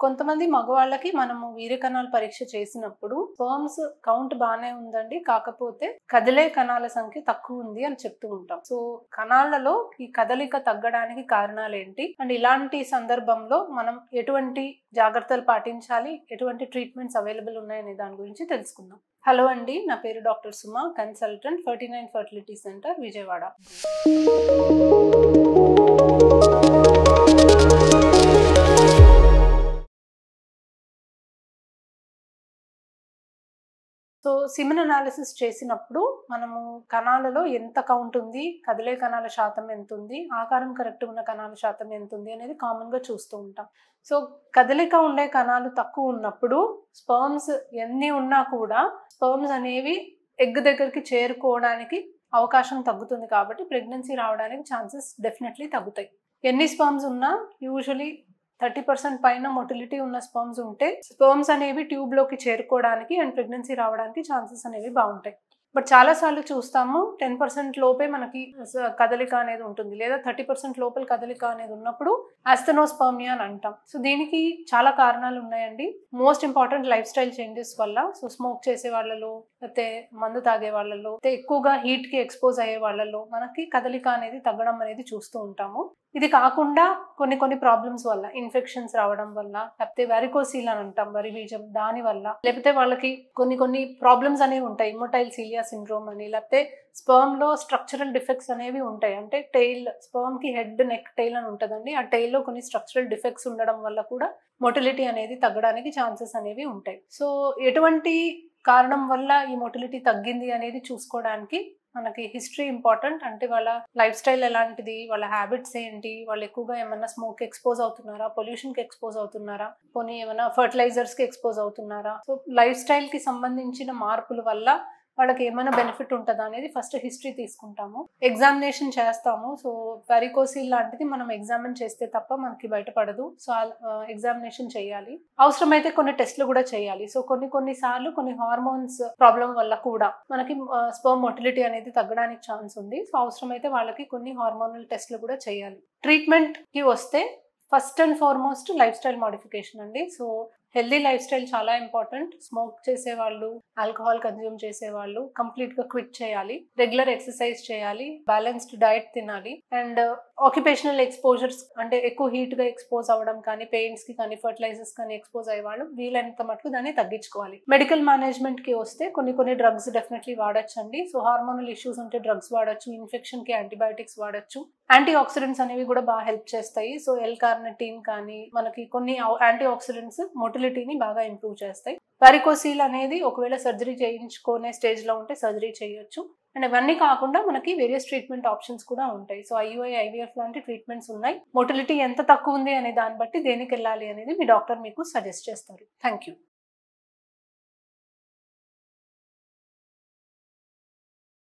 కొంతమంది మగవాళ్ళకి మనము వీర్య కణాల పరీక్ష చేసినప్పుడు స్పర్మ్స్ కౌంట్ బానే ఉందండి, కాకపోతే కదిలే కణాల సంఖ్య తక్కువ ఉంది అని చెప్తూ ఉంటాం. సో కణాలలో ఈ కదలిక తగ్గడానికి కారణాలు ఏంటి అండ్ ఇలాంటి సందర్భంలో మనం ఎటువంటి జాగ్రత్తలు పాటించాలి, ఎటువంటి ట్రీట్మెంట్స్ అవైలబుల్ ఉన్నాయనే దాని గురించి తెలుసుకుందాం. హలో అండి, నా పేరు doctor Suma, consultant 39 fertility centre, Vijayawada. So semen analysis చేసినప్పుడు మనము కణాలలో ఎంత కౌంట్ ఉంది, కదిలే కణాల శాతం ఎంత ఉంది, ఆకారం కరెక్ట్ ఉన్న కణాల శాతం ఎంత ఉంది అనేది కామన్గా చూస్తూ ఉంటాం. సో కదలిక ఉండే కణాలు తక్కువ ఉన్నప్పుడు స్పర్మ్స్ ఎన్ని ఉన్నా కూడా స్పర్మ్స్ అనేవి ఎగ్ దగ్గరికి చేరుకోవడానికి అవకాశం తగ్గుతుంది, కాబట్టి ప్రెగ్నెన్సీ రావడానికి ఛాన్సెస్ డెఫినెట్లీ తగ్గుతాయి. ఎన్ని స్పర్మ్స్ ఉన్నా యూజువలీ 30% పైన మొటిలిటీ ఉన్న స్పర్మ్స్ ఉంటే స్పర్మ్స్ అనేవి ట్యూబ్లోకి చేరుకోవడానికి అండ్ ప్రెగ్నెన్సీ రావడానికి ఛాన్సెస్ అనేవి బాగుంటాయి. బట్ చాలాసార్లు చూస్తాము 10% లోపే మనకి కదలిక అనేది ఉంటుంది, లేదా 30% లోపల కదలిక అనేది ఉన్నప్పుడు ఆస్థెనోస్పర్మియా అని అంటాం. సో దీనికి చాలా కారణాలు ఉన్నాయండి. Most important life style changes వల్ల, సో స్మోక్ చేసే వాళ్ళలో, లేకపోతే మందు తాగే వాళ్ళలో, లేకపోతే ఎక్కువగా హీట్కి ఎక్స్పోజ్ అయ్యే వాళ్ళలో మనకి కదలిక అనేది తగ్గడం అనేది చూస్తూ ఉంటాము. ఇది కాకుండా కొన్ని ప్రాబ్లమ్స్ వల్ల, ఇన్ఫెక్షన్స్ రావడం వల్ల, లేకపోతే వెరికోసీల్ అని అంటాం, వరి బీజం, దాని వల్ల, లేకపోతే వాళ్ళకి కొన్ని ప్రాబ్లమ్స్ అనేవి ఉంటాయి, ఇమ్మొటైల్ సీలియా సిండ్రోమ్ అని, లేకపోతే స్పర్మ్ లో స్ట్రక్చరల్ డిఫెక్ట్స్ అనేవి ఉంటాయి. అంటే టెయిల్, స్పర్మ్ కి హెడ్, నెక్, టెయిల్ అని ఉంటుందండి. ఆ టెయిల్ లో కొన్ని స్ట్రక్చరల్ డిఫెక్ట్స్ ఉండడం వల్ల కూడా మొటిలిటీ అనేది తగ్గడానికి ఛాన్సెస్ అనేవి ఉంటాయి. సో ఎటువంటి కారణం వల్ల ఈ మొటిలిటీ తగ్గింది అనేది చూసుకోవడానికి మనకి హిస్టరీ ఇంపార్టెంట్. అంటే వాళ్ళ లైఫ్ స్టైల్ ఎలాంటిది, వాళ్ళ హ్యాబిట్స్ ఏంటి, వాళ్ళు ఎక్కువగా ఏమన్నా స్మోక్ ఎక్స్పోజ్ అవుతున్నారా, పొల్యూషన్కి ఎక్స్పోజ్ అవుతున్నారా, కొన్ని ఏమైనా ఫర్టిలైజర్స్కి ఎక్స్పోజ్ అవుతున్నారా. సో లైఫ్ స్టైల్కి సంబంధించిన మార్పుల వల్ల వాళ్ళకి ఏమైనా బెనిఫిట్ ఉంటుందా అనేది ఫస్ట్ హిస్టరీ తీసుకుంటాము, ఎగ్జామినేషన్ చేస్తాము. సో వెరికోసిల్ లాంటిది మనం ఎగ్జామిన్ చేస్తే తప్ప మనకి బయటపడదు. సో ఎగ్జామినేషన్ చేయాలి, అవసరమైతే కొన్ని టెస్ట్లు కూడా చేయాలి. సో కొన్నిసార్లు కొన్ని హార్మోన్స్ ప్రాబ్లం వల్ల కూడా మనకి స్పర్మ్ మొటిలిటీ అనేది తగ్గడానికి ఛాన్స్ ఉంది. సో అవసరమైతే వాళ్ళకి కొన్ని హార్మోనల్ టెస్ట్లు కూడా చేయాలి. ట్రీట్మెంట్కి వస్తే first and foremost life style modification అండి. సో హెల్దీ లైఫ్ స్టైల్ చాలా ఇంపార్టెంట్. స్మోక్ చేసేవాళ్ళు, ఆల్కహాల్ కన్జ్యూమ్ చేసేవాళ్ళు కంప్లీట్గా క్విట్ చేయాలి, రెగ్యులర్ ఎక్సర్సైజ్ చేయాలి, బ్యాలెన్స్డ్ డైట్ తినాలి, అండ్ ఆక్యుపేషనల్ ఎక్స్పోజర్స్ అంటే ఎక్కువ హీట్గా ఎక్స్పోజ్ అవ్వడం కానీ, పెయిన్స్కి కానీ, ఫర్టిలైజర్స్ కానీ ఎక్స్పోజ్ అయ్యేవాళ్ళు వీలైనంత మటుకు దాన్ని తగ్గించుకోవాలి. మెడికల్ మేనేజ్మెంట్కి వస్తే కొన్ని డ్రగ్స్ డెఫినెట్లీ వాడచ్చండి. సో హార్మోనల్ ఇష్యూస్ ఉంటే డ్రగ్స్ వాడచ్చు, ఇన్ఫెక్షన్కి యాంటీబయాటిక్స్ వాడచ్చు, యాంటీ ఆక్సిడెంట్స్ అనేవి కూడా బాగా హెల్ప్ చేస్తాయి. సో L-కార్నిటిన్ కానీ, మనకి కొన్ని యాంటీ ఆక్సిడెంట్స్ మొటిలిటీని బాగా ఇంప్రూవ్ చేస్తాయి. వెరికోసీల్ అనేది ఒకవేళ సర్జరీ చేయించుకునే స్టేజ్లో ఉంటే సర్జరీ చేయొచ్చు. అండ్ ఇవన్నీ కాకుండా మనకి వేరియస్ ట్రీట్మెంట్ ఆప్షన్స్ కూడా ఉంటాయి. సో IUI, IVF లాంటి ట్రీట్మెంట్స్ ఉన్నాయి. మొటిలిటీ ఎంత తక్కువ ఉంది అనే దాన్ని బట్టి దేనికి వెళ్ళాలి అనేది మీ డాక్టర్ మీకు సజెస్ట్ చేస్తారు. Thank you.